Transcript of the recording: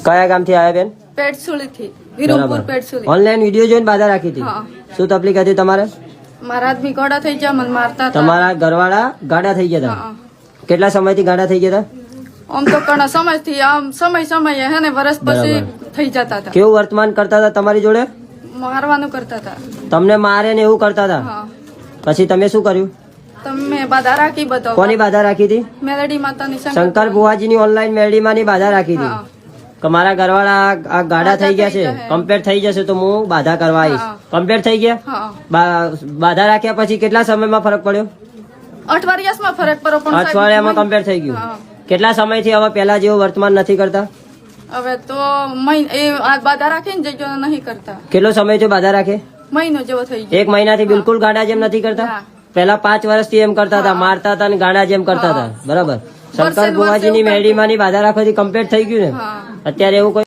કયા ગામથી આવ્યા બેન? પેટસુલીથી, વિરમપુર પેટસુલી. ઓનલાઈન વિડીયો જોઈને બાધા રાખી હતી. શું તકલીફ હતી તમારે? મારા આદમી ગોડા થઈ ગયા, મને મારતા હતા. તમારા ઘરવાળા ગાડા થઈ ગયા હતા? કેટલા સમયથી ગાડા થઈ ગયા હતા? આમ તો ઘણા સમયથી, આમ સમયે હે ને વર્ષ પછી થઈ જતા હતા. કેવું વર્તમાન કરતા હતા તમારી જોડે? મારવાનું કરતા હતા. તમને મારે ને એવું કરતા હતા? પછી તમે શું કર્યું? તમે બાધા રાખી બતાવો. કોની બાધા રાખી હતી? મેલડી માતાની, શંકર બુવાજીની ઓનલાઈન મેલડીમાંની બાધા રાખી હતી કે મારા ઘરવાળા આ ગાડા થઈ ગયા છે, કમ્પ્લીટ થઈ જશે તો હું બાધા કરવા આવીશ. કમ્પ્લીટ થઈ ગયા? બાધા રાખ્યા પછી કેટલા સમયમાં ફરક પડ્યો? અઠવાડિયામાં ફરક પડ્યો. પણ અઠવાડિયામાં કમ્પ્લીટ થઈ ગયું. કેટલા સમયથી હવે પેલા જેવું વર્તમાન નથી કરતા? હવે તો બાધા રાખીને જજો નહીં કરતા. કેટલો સમય થી બાધા રાખે? મહિનો જેવો થઈ ગયો. 1 મહિનાથી બિલકુલ ગાડા જેમ નથી કરતા? પેલા 5 વર્ષથી એમ કરતા હતા, મારતા હતા અને ગાડા જેમ કરતા હતા. બરાબર. શંકર બુવાજીની મેલડીમાંની બાધા રાખવાથી કમ્પ્લીટ થઈ ગયું ને? અત્યારે એવું કોઈ